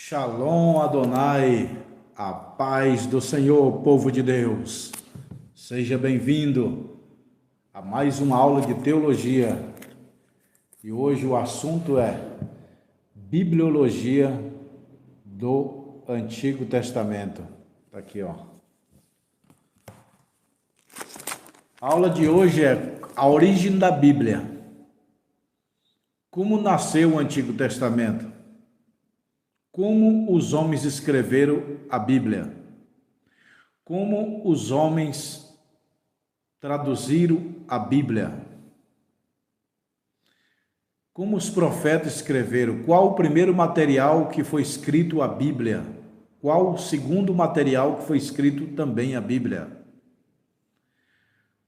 Shalom Adonai, a paz do Senhor, povo de Deus. Seja bem-vindo a mais uma aula de teologia. E hoje o assunto é Bibliologia do Antigo Testamento. Tá aqui, ó. A aula de hoje é a origem da Bíblia. Como nasceu o Antigo Testamento? Como os homens escreveram a Bíblia? Como os homens traduziram a Bíblia? Como os profetas escreveram? Qual o primeiro material que foi escrito a Bíblia? Qual o segundo material que foi escrito também a Bíblia?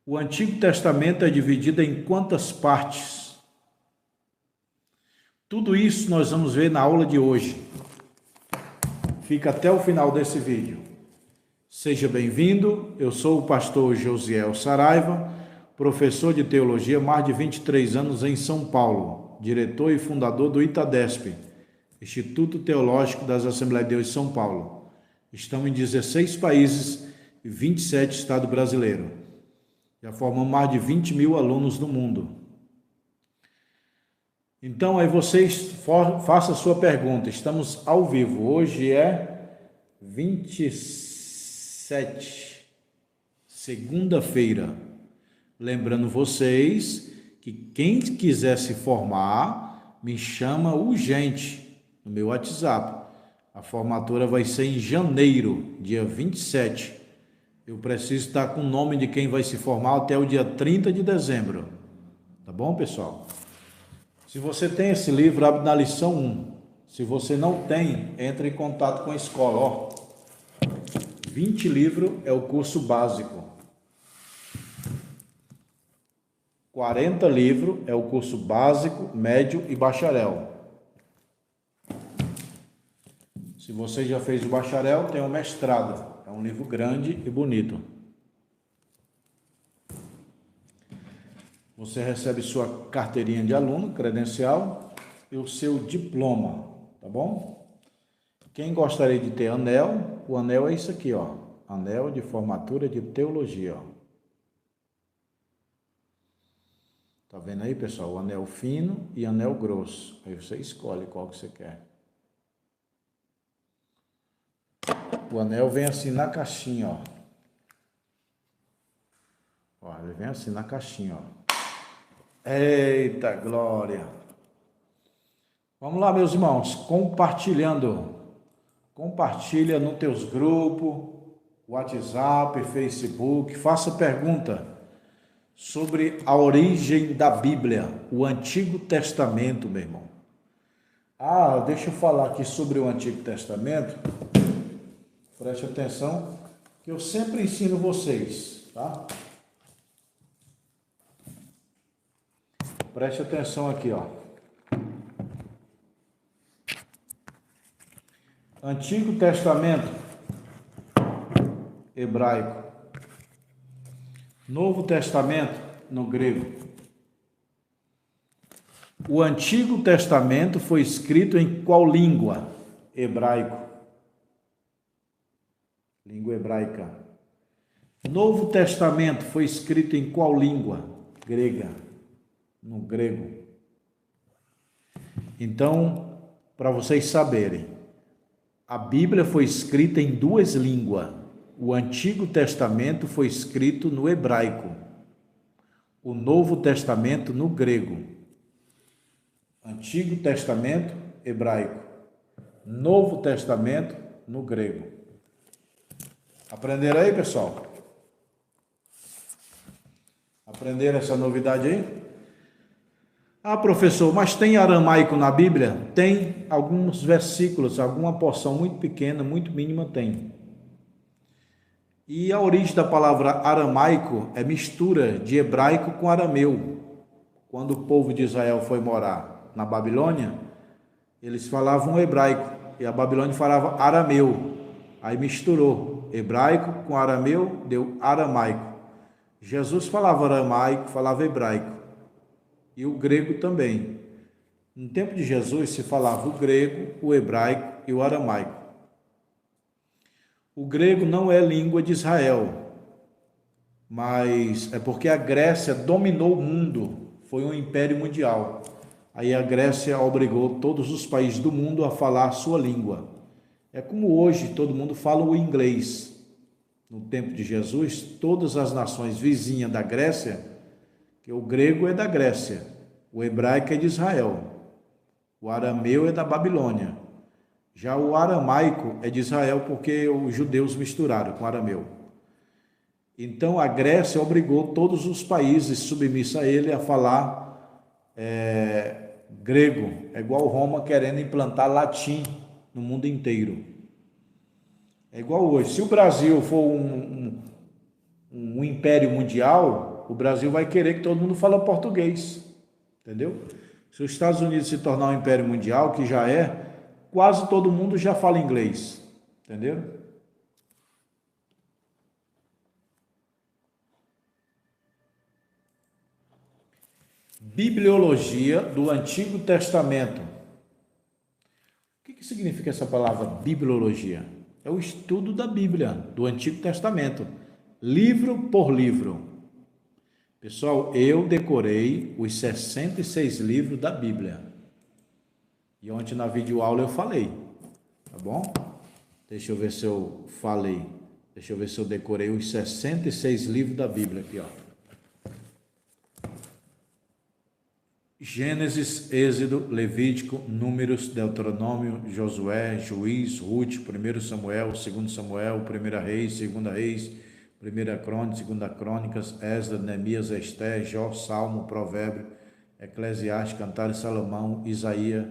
O Antigo Testamento é dividido em quantas partes? Tudo isso nós vamos ver na aula de hoje. Fica até o final desse vídeo. Seja bem-vindo, eu sou o pastor Josiel Saraiva, professor de teologia há mais de 23 anos em São Paulo, diretor e fundador do ITADESP, Instituto Teológico das Assembleias de Deus de São Paulo. Estamos em 16 países e 27 estados brasileiros. Já formamos mais de 20 mil alunos no mundo. Então, aí vocês façam a sua pergunta. Estamos ao vivo. Hoje é 27, segunda-feira. Lembrando vocês que quem quiser se formar, me chama urgente no meu WhatsApp. A formatura vai ser em janeiro, dia 27. Eu preciso estar com o nome de quem vai se formar até o dia 30 de dezembro. Tá bom, pessoal? Se você tem esse livro, abre na lição 1. Se você não tem, entre em contato com a escola. Ó, 20 livros é o curso básico. 40 livros é o curso básico, médio e bacharel. Se você já fez o bacharel, tem o mestrado. É um livro grande e bonito. Você recebe sua carteirinha de aluno, credencial e o seu diploma, tá bom? Quem gostaria de ter anel, o anel é isso aqui, ó. Anel de formatura de teologia, ó. Tá vendo aí, pessoal? O anel fino e anel grosso. Aí você escolhe qual que você quer. O anel vem assim na caixinha, ó. Ó, ele vem assim na caixinha, ó. Eita glória! Vamos lá, meus irmãos, compartilha nos teus grupos, WhatsApp, Facebook, faça pergunta sobre a origem da Bíblia, o Antigo Testamento, meu irmão. Deixa eu falar aqui sobre o Antigo Testamento, preste atenção, que eu sempre ensino vocês, tá? Preste atenção aqui, ó. Antigo Testamento, hebraico. Novo Testamento, no grego. O Antigo Testamento foi escrito em qual língua? Hebraico. Língua hebraica. Novo Testamento foi escrito em qual língua? Grega. No grego. Então, para vocês saberem, a Bíblia foi escrita em duas línguas. O Antigo Testamento foi escrito no hebraico. O Novo Testamento no grego. Antigo Testamento, hebraico. Novo Testamento no grego. Aprenderam aí, pessoal? Aprenderam essa novidade aí? Professor, mas tem aramaico na Bíblia? Tem alguns versículos, alguma porção muito pequena, muito mínima tem. E a origem da palavra aramaico é mistura de hebraico com arameu. Quando o povo de Israel foi morar na Babilônia, eles falavam hebraico e a Babilônia falava arameu. Aí misturou hebraico com arameu, deu aramaico. Jesus falava aramaico, falava hebraico. E o grego também. No tempo de Jesus se falava o grego, o hebraico e o aramaico. O grego não é língua de Israel, mas é porque a Grécia dominou o mundo, foi um império mundial. Aí a Grécia obrigou todos os países do mundo a falar a sua língua. É como hoje todo mundo fala o inglês. No tempo de Jesus, todas as nações vizinhas da Grécia, que o grego é da Grécia, o hebraico é de Israel, o arameu é da Babilônia. Já o aramaico é de Israel porque os judeus misturaram com o arameu. Então a Grécia obrigou todos os países submissos a ele a falar grego. É igual Roma querendo implantar latim no mundo inteiro. É igual hoje. Se o Brasil for um império mundial, o Brasil vai querer que todo mundo fale português. Entendeu? Se os Estados Unidos se tornar um império mundial, que já é, quase todo mundo já fala inglês. Entendeu? Bibliologia do Antigo Testamento. O que significa essa palavra bibliologia? É o estudo da Bíblia, do Antigo Testamento, livro por livro. Pessoal, eu decorei os 66 livros da Bíblia. E ontem na videoaula eu falei, tá bom? Deixa eu ver se eu falei. Deixa eu ver se eu decorei os 66 livros da Bíblia aqui, ó. Gênesis, Êxodo, Levítico, Números, Deuteronômio, Josué, Juiz, Ruth, 1 Samuel, 2 Samuel, 1 Reis, 2 Reis, 1 Crônicas, 2 Crônicas, Esdras, Neemias, Esté, Jó, Salmo, Provérbio, Eclesiastes, Cantares, Salomão, Isaías,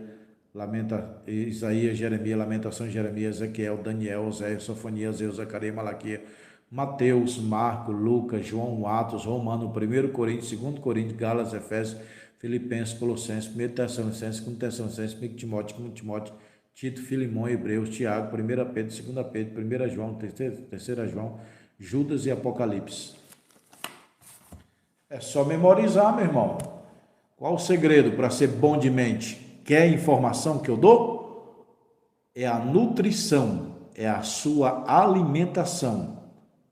Jeremias, Lamentações, Jeremias, Ezequiel, Daniel, Oséias, Sofonias, Zacarias, Malaquias, Mateus, Marco, Lucas, João, Atos, Romano, 1 Coríntios, 2 Coríntios, Gálatas, Efésios, Filipenses, Colossenses, 1 Tessalonicenses, 2 Tessalonicenses, 1 Timóteo, Tito, Filimão, Hebreus, Tiago, 1 Pedro, 2 Pedro, 1 João, 3 João, Judas e Apocalipse. É só memorizar, meu irmão. Qual o segredo para ser bom de mente? Quer a informação que eu dou? É a nutrição, é a sua alimentação.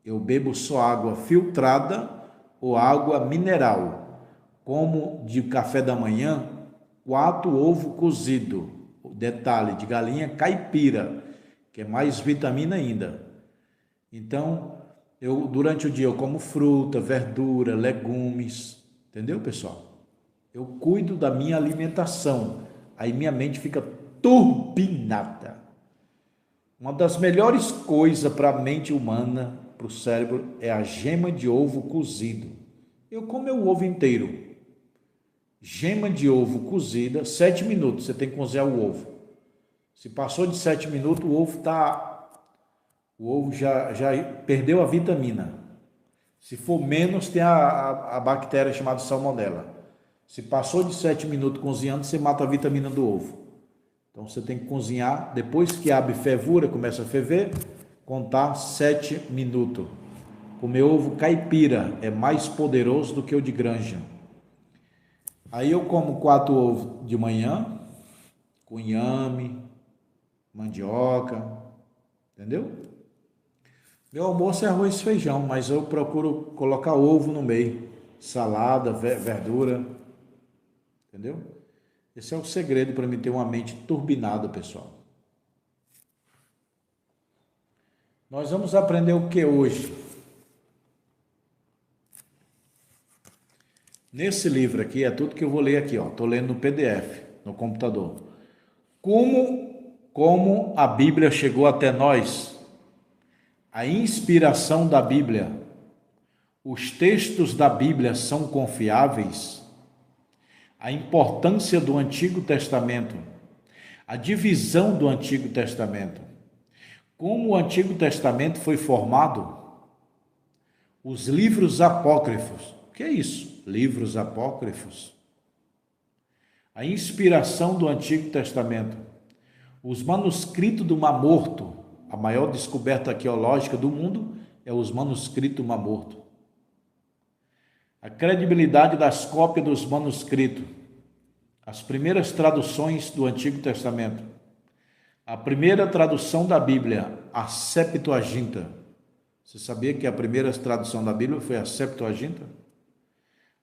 Eu bebo só água filtrada ou água mineral. Como de café da manhã, 4 ovos cozidos. Detalhe, de galinha caipira, que é mais vitamina ainda. Então, durante o dia eu como fruta, verdura, legumes. Entendeu, pessoal? Eu cuido da minha alimentação. Aí minha mente fica turbinada. Uma das melhores coisas para a mente humana, para o cérebro, é a gema de ovo cozido. Eu como o ovo inteiro. Gema de ovo cozida, 7 minutos, você tem que cozinhar o ovo. Se passou de 7 minutos, o ovo já perdeu a vitamina. Se for menos, tem a bactéria chamada salmonela. Se passou de 7 minutos cozinhando, você mata a vitamina do ovo. Então você tem que cozinhar, depois que abre fervura, começa a ferver, contar 7 minutos. Comer ovo caipira é mais poderoso do que o de granja. Aí eu como 4 ovos de manhã, com inhame, mandioca, entendeu? Meu almoço é arroz e feijão, mas eu procuro colocar ovo no meio, salada, verdura, entendeu? Esse é o segredo para mim ter uma mente turbinada, pessoal. Nós vamos aprender o que hoje? Nesse livro aqui, é tudo que eu vou ler aqui, ó. Estou lendo no PDF, no computador. Como a Bíblia chegou até nós, a inspiração da Bíblia, os textos da Bíblia são confiáveis, a importância do Antigo Testamento, a divisão do Antigo Testamento, como o Antigo Testamento foi formado, os livros apócrifos. O que é isso? Livros apócrifos. A inspiração do Antigo Testamento. Os manuscritos do Mar Morto. A maior descoberta arqueológica do mundo é os manuscritos do Mar Morto. A credibilidade das cópias dos manuscritos. as primeiras traduções do Antigo Testamento. A primeira tradução da Bíblia, a Septuaginta. Você sabia que a primeira tradução da Bíblia foi a Septuaginta?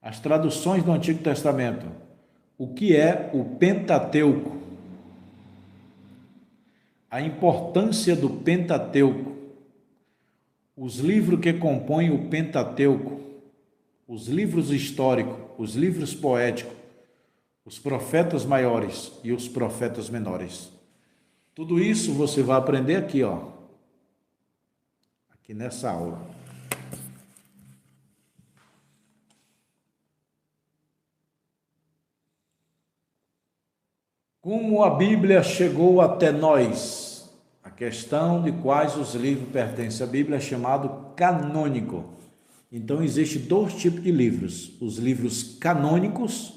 As traduções do Antigo Testamento. O que é o Pentateuco? A importância do Pentateuco. Os livros que compõem o Pentateuco. Os livros históricos, os livros poéticos, os profetas maiores e os profetas menores. Tudo isso você vai aprender aqui, ó. Aqui nessa aula. Como a Bíblia chegou até nós? A questão de quais os livros pertencem à Bíblia é chamado canônico. Então, existem dois tipos de livros: os livros canônicos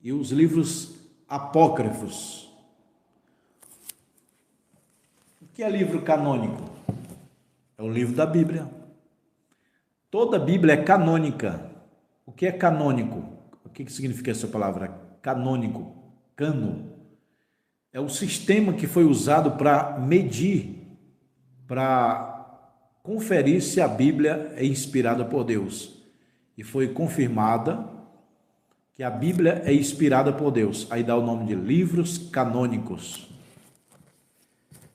e os livros apócrifos. O que é livro canônico? É o livro da Bíblia. Toda a Bíblia é canônica. O que é canônico? O que significa essa palavra? Canônico, cano. É o sistema que foi usado para medir, para conferir se a Bíblia é inspirada por Deus. E foi confirmada que a Bíblia é inspirada por Deus. Aí dá o nome de livros canônicos.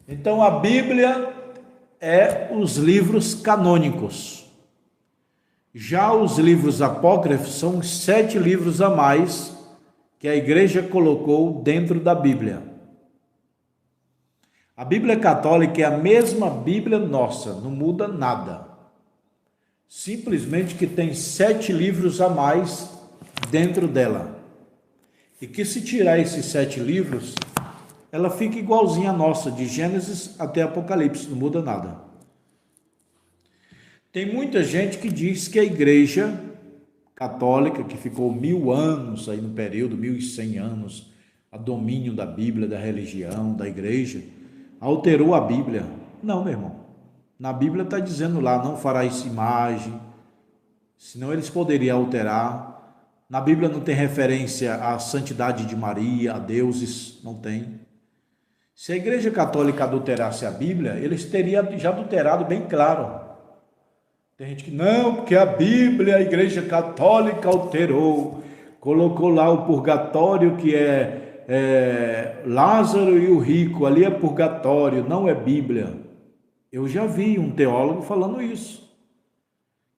Então a Bíblia é os livros canônicos. Já os livros apócrifos são os 7 livros a mais que a igreja colocou dentro da Bíblia. A Bíblia católica é a mesma Bíblia nossa, não muda nada. Simplesmente que tem 7 livros a mais dentro dela. E que se tirar esses 7 livros, ela fica igualzinha à nossa, de Gênesis até Apocalipse, não muda nada. Tem muita gente que diz que a igreja católica, que ficou 1000 anos aí no período, 1100 anos, a domínio da Bíblia, da religião, da igreja, alterou a Bíblia. Não, meu irmão. Na Bíblia está dizendo lá, não farás imagem, senão eles poderiam alterar. Na Bíblia não tem referência à santidade de Maria, a deuses, não tem. Se a igreja católica adulterasse a Bíblia, eles teriam já adulterado bem claro. Tem gente que não, porque a Bíblia, a igreja católica alterou, colocou lá o purgatório que é Lázaro e o rico, ali é purgatório, não é Bíblia. Eu já vi um teólogo falando isso,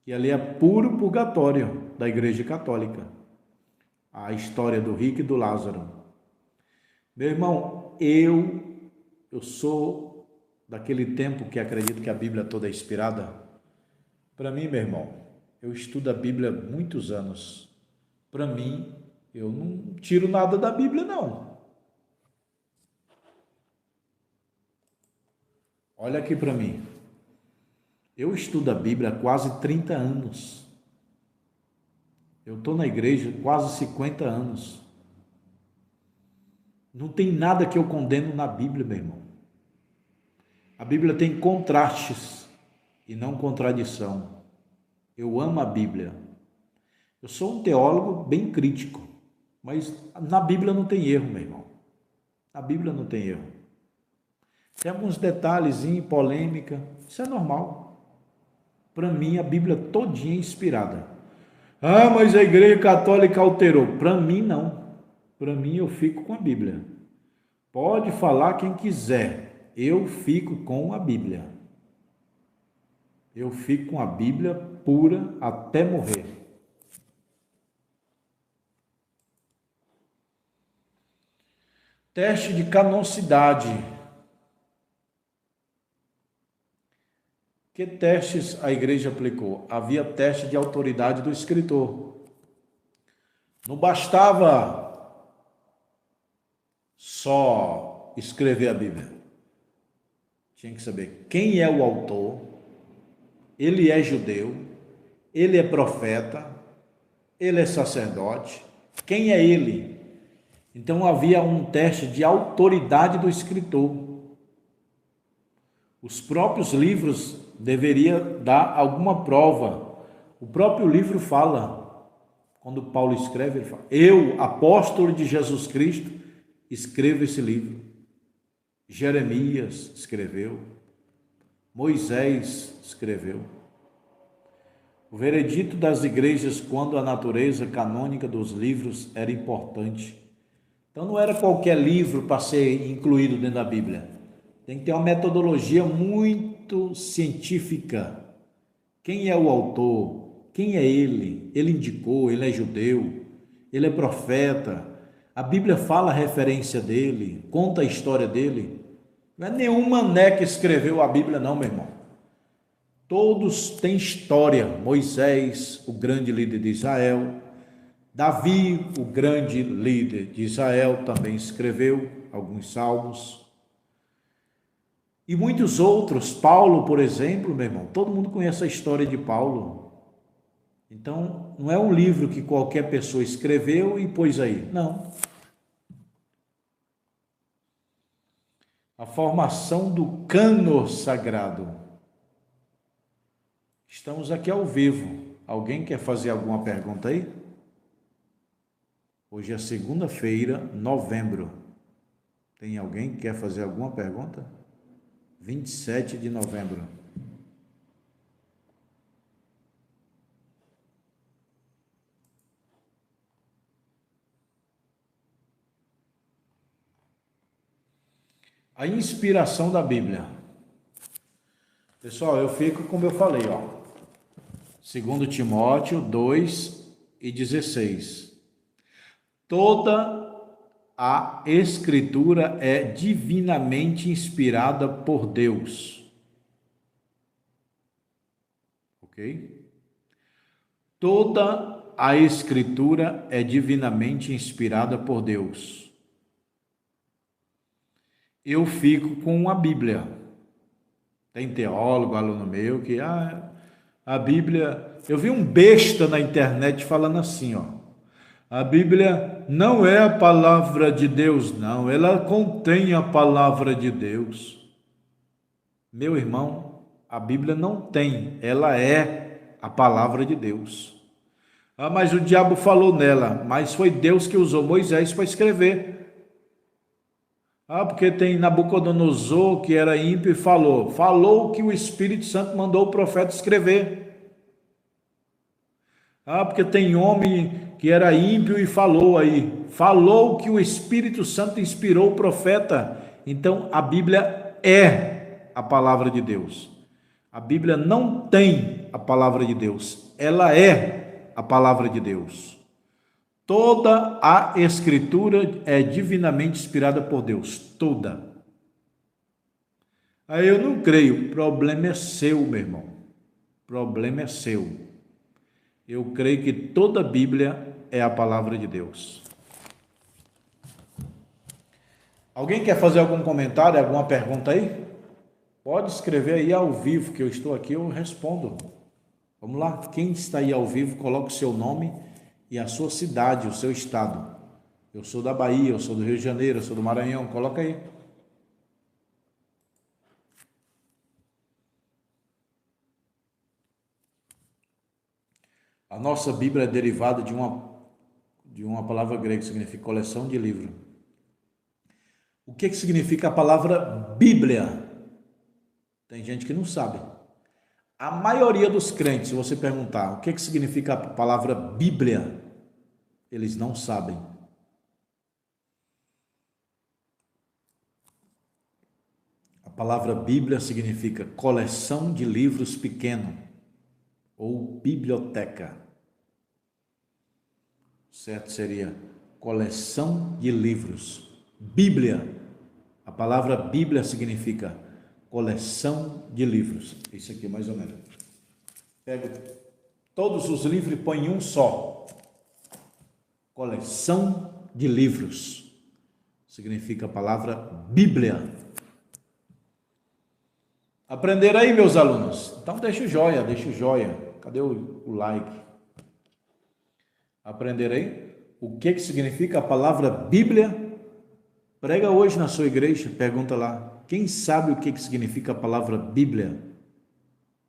que ali é puro purgatório da igreja católica, a história do rico e do Lázaro. Meu irmão, eu sou daquele tempo que acredito que a Bíblia toda é inspirada. Para mim, meu irmão, eu estudo a Bíblia há muitos anos. Para mim, eu não tiro nada da Bíblia, não. Olha aqui para mim. Eu estudo a Bíblia há quase 30 anos. Eu estou na igreja há quase 50 anos. Não tem nada que eu condeno na Bíblia, meu irmão. A Bíblia tem contrastes e não contradição. Eu amo a Bíblia. Eu sou um teólogo bem crítico, mas na Bíblia não tem erro, meu irmão. Na Bíblia não tem erro. Tem alguns detalhes em polêmica, isso é normal. Para mim, a Bíblia todinha é inspirada. Ah, mas a igreja católica alterou. Para mim, não. Para mim, eu fico com a Bíblia. Pode falar quem quiser. Eu fico com a Bíblia. Eu fico com a Bíblia pura até morrer. Teste de canonicidade. Que testes a igreja aplicou? Havia teste de autoridade do escritor. Não bastava só escrever a Bíblia. Tinha que saber quem é o autor, ele é judeu, ele é profeta, ele é sacerdote, quem é ele? Então havia um teste de autoridade do escritor. Os próprios livros deveriam dar alguma prova. O próprio livro fala Quando Paulo escreve, ele fala: eu, apóstolo de Jesus Cristo, escrevo esse livro. Jeremias escreveu, Moisés escreveu. O veredito das igrejas quando a natureza canônica dos livros era importante. Então não era qualquer livro para ser incluído dentro da Bíblia. Tem que ter uma metodologia muito científica. Quem é o autor? Quem é ele? Ele indicou, ele é judeu, ele é profeta. A Bíblia fala a referência dele, conta a história dele. Não é nenhum mané que escreveu a Bíblia não, meu irmão. Todos têm história. Moisés, o grande líder de Israel. Davi, o grande líder de Israel, também escreveu alguns salmos. E muitos outros. Paulo, por exemplo, meu irmão, todo mundo conhece a história de Paulo. Então, não é um livro que qualquer pessoa escreveu e pôs aí. Não. A formação do cânon sagrado. Estamos aqui ao vivo. Alguém quer fazer alguma pergunta aí? Hoje é segunda-feira, novembro. Tem alguém que quer fazer alguma pergunta? 27 de novembro. A inspiração da Bíblia. Pessoal, eu fico como eu falei, ó. 2 Timóteo 2:16. Toda a Escritura é divinamente inspirada por Deus. Ok? Toda a Escritura é divinamente inspirada por Deus. Eu fico com a Bíblia. Tem teólogo, aluno meu, que a Bíblia... Eu vi um besta na internet falando assim, ó. A Bíblia não é a palavra de Deus, não. Ela contém a palavra de Deus. Meu irmão, a Bíblia não tem. Ela é a palavra de Deus. Mas o diabo falou nela. Mas foi Deus que usou Moisés para escrever. Porque tem Nabucodonosor, que era ímpio, e falou que o Espírito Santo mandou o profeta escrever. Porque tem homem que era ímpio e falou que o Espírito Santo inspirou o profeta. Então a Bíblia é a palavra de Deus. A Bíblia não tem a palavra de Deus, ela é a palavra de Deus. Toda a Escritura é divinamente inspirada por Deus, toda. Aí eu não creio, o problema é seu, meu irmão, o problema é seu. Eu creio que toda a Bíblia é a palavra de Deus. Alguém quer fazer algum comentário, alguma pergunta aí? Pode escrever aí ao vivo, que eu estou aqui, eu respondo. Vamos lá, quem está aí ao vivo, coloque o seu nome e a sua cidade, o seu estado. Eu sou da Bahia, eu sou do Rio de Janeiro, eu sou do Maranhão, coloca aí. A nossa Bíblia é derivada de uma palavra grega que significa coleção de livro. O que significa a palavra Bíblia? Tem gente que não sabe. A maioria dos crentes, se você perguntar o que significa a palavra Bíblia, eles não sabem. A palavra Bíblia significa coleção de livros pequeno ou biblioteca. Certo seria coleção de livros. Bíblia. A palavra Bíblia significa coleção de livros. Isso aqui mais ou menos. Pega todos os livros e põe em um só. Coleção de livros. Significa a palavra Bíblia. Aprenderam aí, meus alunos? Então deixa o joia, deixa o joia. Cadê o like? Aprenderam aí? O que significa a palavra Bíblia? Prega hoje na sua igreja, pergunta lá. Quem sabe o que significa a palavra Bíblia?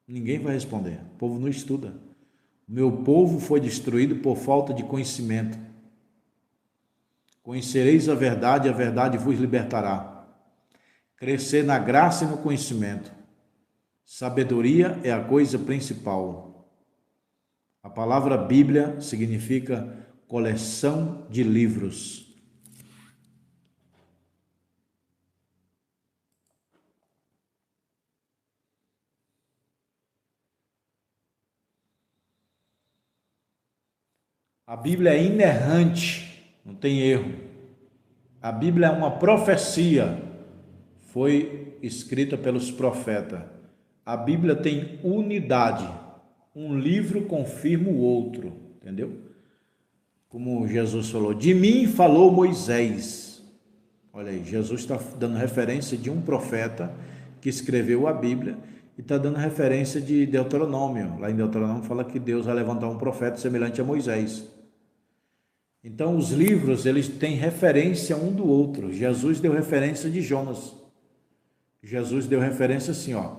Ninguém vai responder. O povo não estuda. O meu povo foi destruído por falta de conhecimento. Conhecereis a verdade vos libertará. Crescer na graça e no conhecimento. Sabedoria é a coisa principal. A palavra Bíblia significa coleção de livros. A Bíblia é inerrante, não tem erro. A Bíblia é uma profecia, foi escrita pelos profetas. A Bíblia tem unidade, um livro confirma o outro, entendeu? Como Jesus falou, de mim falou Moisés. Olha aí, Jesus está dando referência de um profeta que escreveu a Bíblia e está dando referência de Deuteronômio. Lá em Deuteronômio fala que Deus vai levantar um profeta semelhante a Moisés. Então, os livros, eles têm referência um do outro. Jesus deu referência de Jonas. Jesus deu referência assim, ó.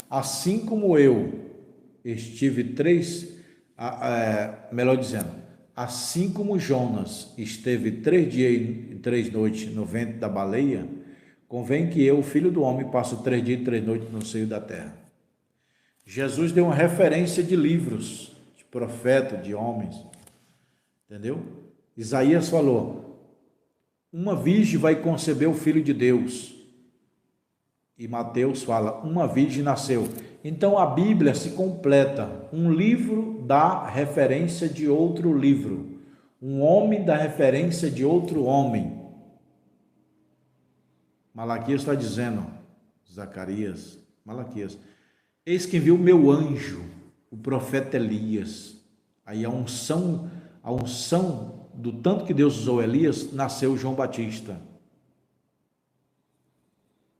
Assim como eu estive melhor dizendo, assim como Jonas esteve 3 dias e 3 noites no ventre da baleia, convém que eu, filho do homem, passe 3 dias e 3 noites no seio da terra. Jesus deu uma referência de livros, de profeta, de homens, entendeu? Isaías falou, uma virgem vai conceber o Filho de Deus. E Mateus fala, uma virgem nasceu. Então a Bíblia se completa. Um livro dá referência de outro livro. Um homem dá referência de outro homem. Malaquias está dizendo, Zacarias, Malaquias, eis que viu o meu anjo, o profeta Elias. Aí a unção do tanto que Deus usou Elias, nasceu João Batista.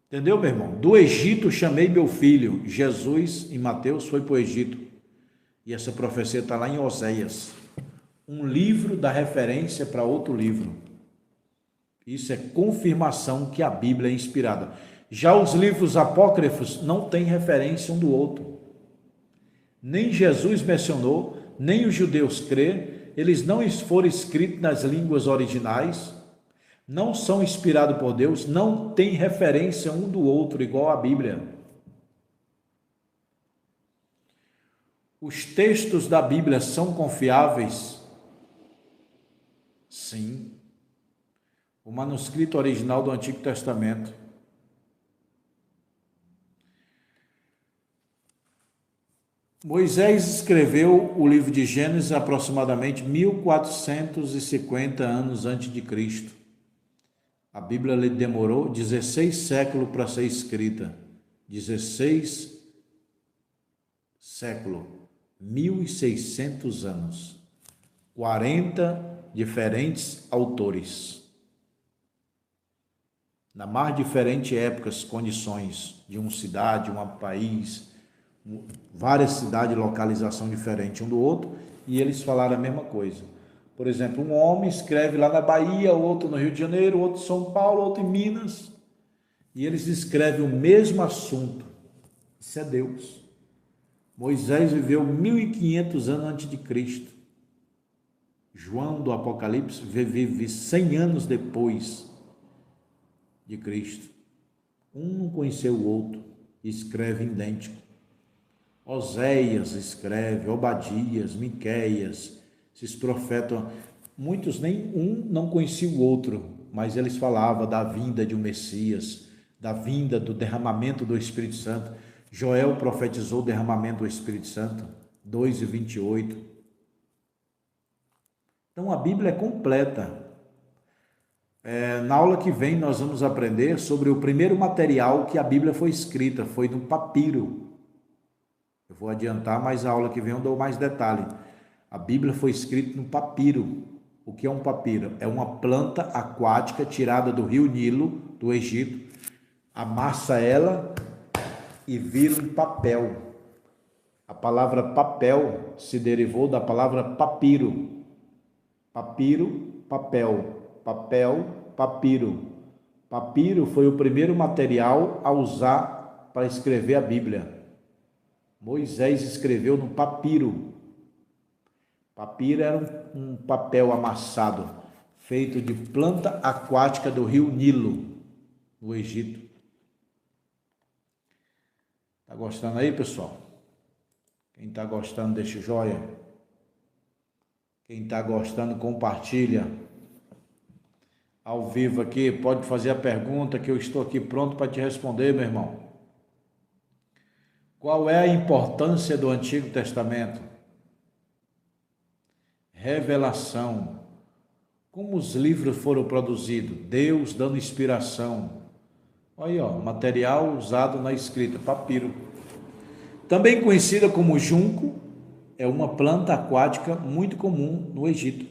Entendeu, meu irmão? Do Egito chamei meu filho. Jesus, em Mateus, foi para o Egito. E essa profecia está lá em Oséias. Um livro dá referência para outro livro. Isso é confirmação que a Bíblia é inspirada. Já os livros apócrifos não têm referência um do outro. Nem Jesus mencionou, nem os judeus crê. Eles não foram escritos nas línguas originais, não são inspirados por Deus, não tem referência um do outro, igual a Bíblia. Os textos da Bíblia são confiáveis? Sim. O manuscrito original do Antigo Testamento. Moisés escreveu o livro de Gênesis aproximadamente 1450 anos antes de Cristo. A Bíblia demorou 16 séculos para ser escrita. 16 séculos, 1600 anos. 40 diferentes autores. Na mais diferentes épocas, condições de uma cidade, um país, várias cidades, localização diferente um do outro, e eles falaram a mesma coisa. Por exemplo, um homem escreve lá na Bahia, outro no Rio de Janeiro, outro em São Paulo, outro em Minas, e eles escrevem o mesmo assunto. Isso é Deus. Moisés viveu 1500 anos antes de Cristo. João do Apocalipse vive 100 anos depois de Cristo. Um não conheceu o outro, escreve idêntico. Oséias escreve, Obadias, Miqueias, esses profetas, muitos nem um não conhecia o outro, mas eles falavam da vinda de um Messias, da vinda do derramamento do Espírito Santo. Joel profetizou o derramamento do Espírito Santo, 2:28. Então a Bíblia é completa. Na aula que vem nós vamos aprender sobre o primeiro material que a Bíblia foi escrita, foi no papiro. Eu vou adiantar, mas a aula que vem eu dou mais detalhe. A Bíblia foi escrita no papiro. O que é um papiro? É uma planta aquática tirada do rio Nilo, do Egito. Amassa ela e vira um papel. A palavra papel se derivou da palavra papiro. Papiro, papel. Papel, papiro. Papiro foi o primeiro material a usar para escrever a Bíblia. Moisés escreveu no papiro. Papiro era um papel amassado, feito de planta aquática do rio Nilo, no Egito. Tá gostando aí, pessoal? Quem tá gostando, deixa o joia. Quem tá gostando, compartilha. Ao vivo aqui, pode fazer a pergunta que eu estou aqui pronto para te responder, meu irmão. Qual é a importância do Antigo Testamento? Revelação. Como os livros foram produzidos? Deus dando inspiração. Olha aí, ó, material usado na escrita, papiro. Também conhecida como junco, é uma planta aquática muito comum no Egito.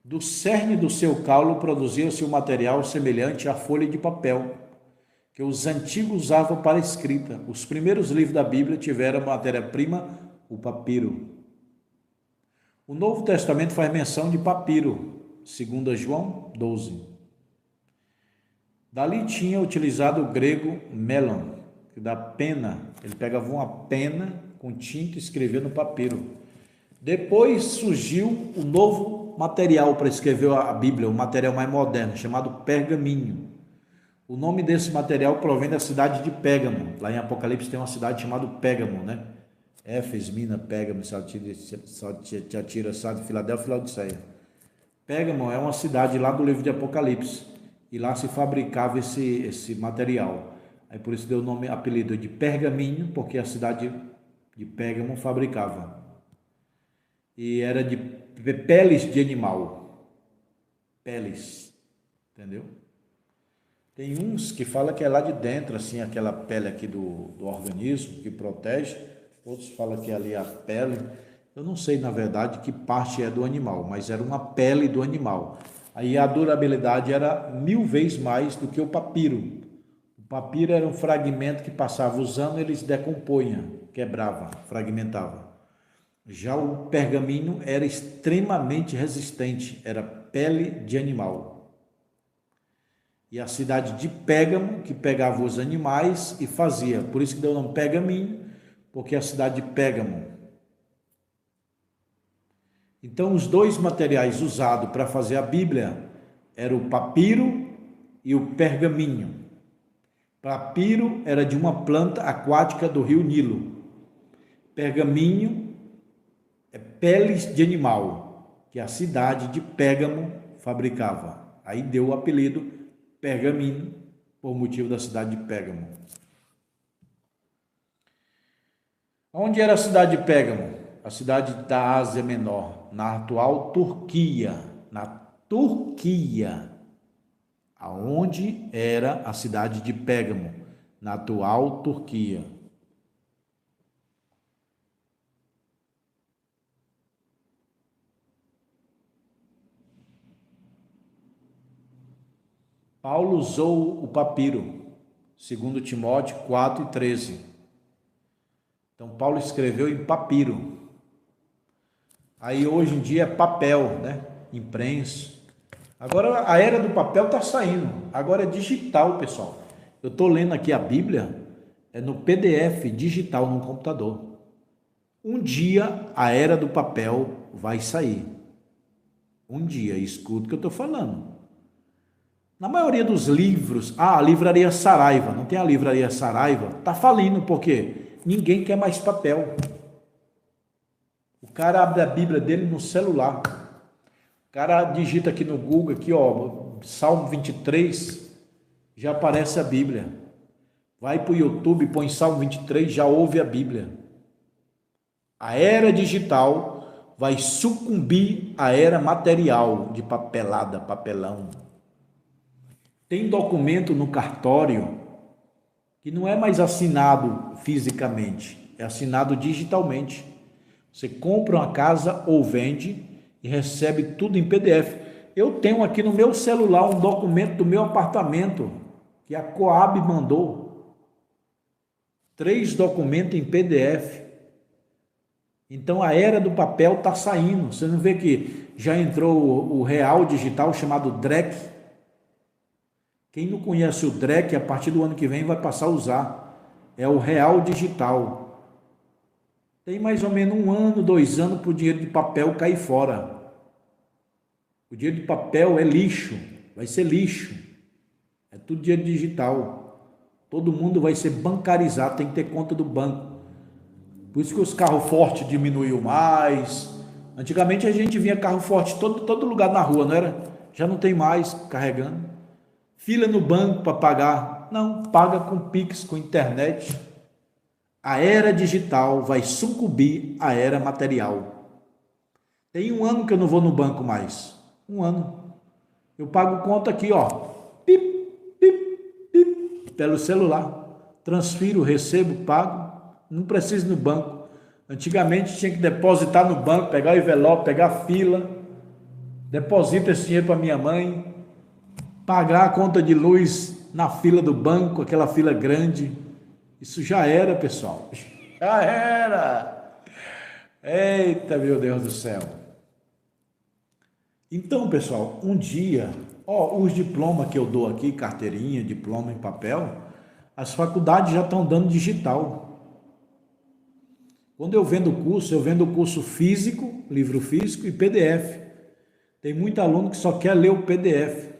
Do cerne do seu caule produzia-se um material semelhante à folha de papel, que os antigos usavam para escrita. Os primeiros livros da Bíblia tiveram matéria-prima, o papiro. O Novo Testamento faz menção de papiro, 2 João 12. Dali tinha utilizado o grego melon, que dá pena. Ele pegava uma pena com tinta e escrevia no papiro. Depois surgiu o novo material para escrever a Bíblia, o material mais moderno, chamado pergaminho. O nome desse material provém da cidade de Pérgamo. Lá em Apocalipse tem uma cidade chamada Pérgamo, né? Éfeso, Mina, Pérgamo, Tiatira, Sardes, Filadélfia e Laodiceia. Pérgamo é uma cidade lá do livro de Apocalipse. E lá se fabricava esse material. Aí por isso deu o nome, apelido de pergaminho, porque a cidade de Pérgamo fabricava. E era de peles de animal. Peles. Entendeu? Tem uns que falam que é lá de dentro, assim, aquela pele aqui do organismo, que protege. Outros falam que é ali a pele. Eu não sei, na verdade, que parte é do animal, mas era uma pele do animal. Aí a durabilidade era 1000 vezes mais do que o papiro. O papiro era um fragmento que passava os anos, ele se decompunha, quebrava, fragmentava. Já o pergaminho era extremamente resistente, era pele de animal. E a cidade de Pérgamo, que pegava os animais e fazia, por isso que deu o nome pergaminho, porque a cidade de Pérgamo. Então, os dois materiais usados para fazer a Bíblia eram o papiro e o pergaminho. Papiro era de uma planta aquática do rio Nilo. Pergaminho é peles de animal, que a cidade de Pérgamo fabricava. Aí deu o apelido pergaminho, por motivo da cidade de Pérgamo. Onde era a cidade de Pérgamo? A cidade da Ásia Menor, na atual Turquia. Na Turquia. Aonde era a cidade de Pérgamo? Na atual Turquia. Paulo usou o papiro, segundo Timóteo 4:13. Então, Paulo escreveu em papiro. Aí, hoje em dia, é papel, né? Imprenso. Agora, a era do papel está saindo. Agora é digital, pessoal. Eu estou lendo aqui a Bíblia, é no PDF digital no computador. Um dia, a era do papel vai sair. Um dia, escuta o que eu estou falando. Na maioria dos livros, a livraria Saraiva, não tem a livraria Saraiva? Está falindo, porque ninguém quer mais papel. O cara abre a Bíblia dele no celular. O cara digita aqui no Google, aqui, ó, Salmo 23, já aparece a Bíblia. Vai para o YouTube, põe Salmo 23, já ouve a Bíblia. A era digital vai sucumbir à era material de papelada, papelão. Tem documento no cartório que não é mais assinado fisicamente, é assinado digitalmente. Você compra uma casa ou vende e recebe tudo em PDF. Eu tenho aqui no meu celular um documento do meu apartamento que a Coab mandou. 3 documentos em PDF. Então a era do papel está saindo. Você não vê que já entrou o real digital chamado DREC? Quem não conhece o DREC, a partir do ano que vem vai passar a usar. É o real digital. Tem mais ou menos 1 ano, 2 anos para o dinheiro de papel cair fora. O dinheiro de papel é lixo, vai ser lixo. É tudo dinheiro digital. Todo mundo vai ser bancarizado, tem que ter conta do banco. Por isso que os carros fortes diminuiu mais. Antigamente a gente vinha carro forte todo lugar na rua, não era? Já não tem mais carregando. Fila no banco para pagar. Não, paga com Pix, com internet. A era digital vai sucumbir à era material. Tem 1 ano que eu não vou no banco mais. 1 ano. Eu pago conta aqui, ó. Pip, pip, pip, pelo celular. Transfiro, recebo, pago. Não preciso ir no banco. Antigamente tinha que depositar no banco, pegar o envelope, pegar fila. Deposita esse dinheiro para minha mãe. Pagar a conta de luz na fila do banco, aquela fila grande. Isso já era, pessoal. Já era. Eita, meu Deus do céu. Então, pessoal, um dia, os diplomas que eu dou aqui, carteirinha, diploma em papel, as faculdades já estão dando digital. Quando eu vendo curso físico, livro físico e PDF. Tem muito aluno que só quer ler o PDF.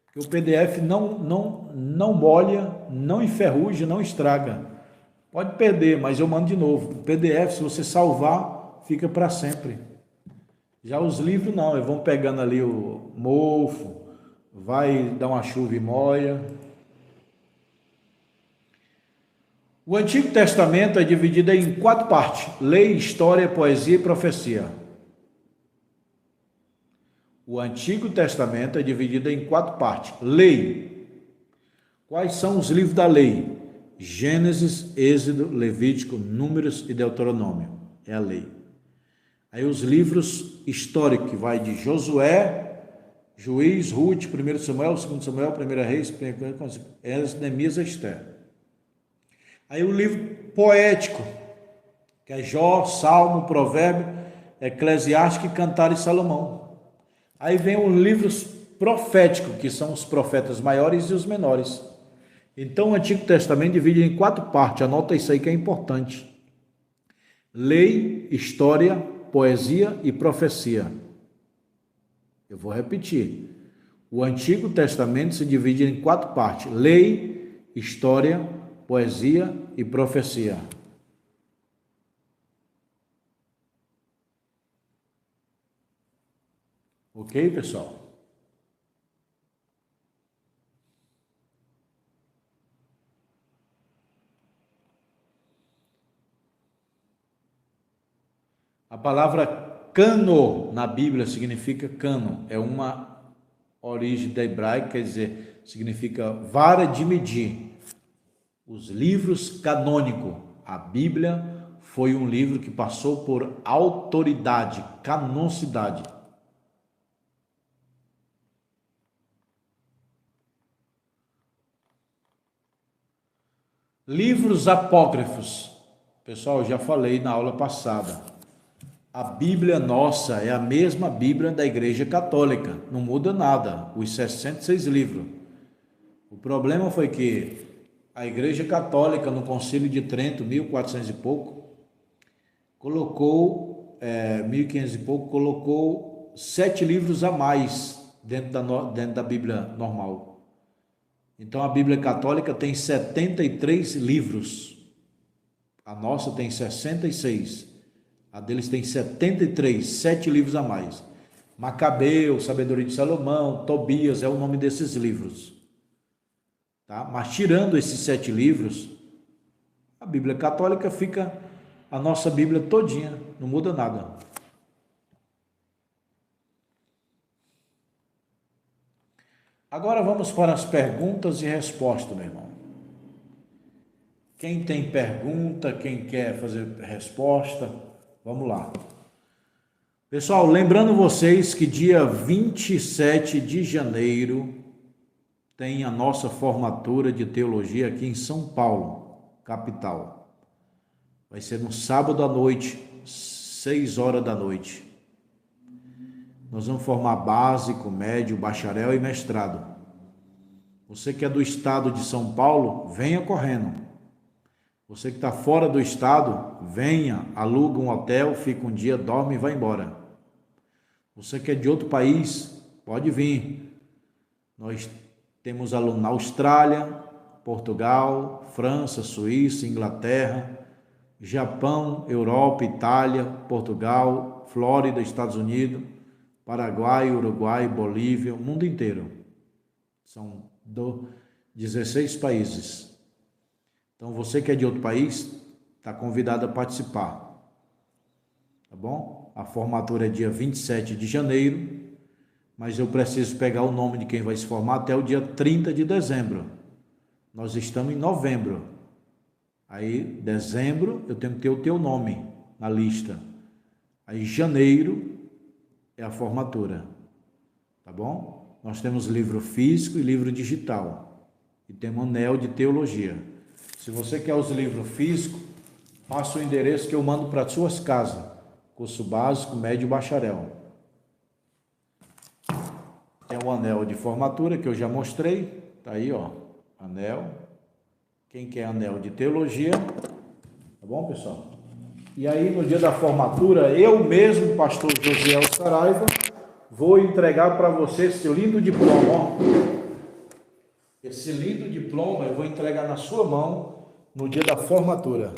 Porque o PDF não molha, não enferruja, não estraga. Pode perder, mas eu mando de novo. O PDF, se você salvar, fica para sempre. Já os livros não, eles vão pegando ali o mofo, vai dar uma chuva e molha. O Antigo Testamento é dividido em 4 partes: lei, história, poesia e profecia. O Antigo Testamento é dividido em 4 partes. Lei. Quais são os livros da lei? Gênesis, Êxodo, Levítico, Números e Deuteronômio. É a lei. Aí os livros históricos, que vai de Josué, Juiz, Ruth, 1 Samuel, 2 Samuel, 1 Reis, 1 Neemias e Esther. Aí o livro poético, que é Jó, Salmo, Provérbio, Eclesiástico e Cantar e Salomão. Aí vem os livros proféticos, que são os profetas maiores e os menores. Então o Antigo Testamento divide em 4 partes, anota isso aí que é importante. Lei, história, poesia e profecia. Eu vou repetir. O Antigo Testamento se divide em 4 partes: lei, história, poesia e profecia. Ok, pessoal? A palavra cano na Bíblia significa cano, é uma origem da hebraica, quer dizer, significa vara de medir. Os livros canônicos, a Bíblia foi um livro que passou por autoridade, canonicidade. Livros apócrifos. Pessoal, já falei na aula passada. A Bíblia nossa é a mesma Bíblia da Igreja Católica, não muda nada, os 66 livros. O problema foi que a Igreja Católica, no Concílio de Trento, 1400 e pouco, colocou, 1500 e pouco, colocou 7 livros a mais dentro da Bíblia normal. Então a Bíblia Católica tem 73 livros, a nossa tem 66. A deles tem 73, 7 livros a mais. Macabeu, Sabedoria de Salomão, Tobias, é o nome desses livros. Tá? Mas tirando esses 7 livros, a Bíblia Católica fica a nossa Bíblia todinha, não muda nada. Agora vamos para as perguntas e respostas, meu irmão. Quem tem pergunta, quem quer fazer resposta, vamos lá. Pessoal, lembrando vocês que dia 27 de janeiro tem a nossa formatura de teologia aqui em São Paulo, capital. Vai ser no sábado à noite, 6 horas da noite. Nós vamos formar básico, médio, bacharel e mestrado. Você que é do estado de São Paulo, venha correndo. Você que está fora do estado, venha, aluga um hotel, fica um dia, dorme e vai embora. Você que é de outro país, pode vir. Nós temos aluno na Austrália, Portugal, França, Suíça, Inglaterra, Japão, Europa, Itália, Portugal, Flórida, Estados Unidos, Paraguai, Uruguai, Bolívia, o mundo inteiro. São 16 países. Então, você que é de outro país, está convidado a participar. Tá bom? A formatura é dia 27 de janeiro, mas eu preciso pegar o nome de quem vai se formar até o dia 30 de dezembro. Nós estamos em novembro. Aí, dezembro, eu tenho que ter o teu nome na lista. Aí, janeiro é a formatura. Tá bom? Nós temos livro físico e livro digital. E temos anel de teologia. Se você quer os livros físicos, passa o endereço que eu mando para suas casas. Curso básico, médio e bacharel. Tem o anel de formatura que eu já mostrei. Tá aí, ó. Anel. Quem quer anel de teologia. Tá bom, pessoal? E aí, no dia da formatura, eu mesmo, pastor Josiel Saraiva, vou entregar para você esse lindo diploma, ó. Esse lindo diploma eu vou entregar na sua mão no dia da formatura.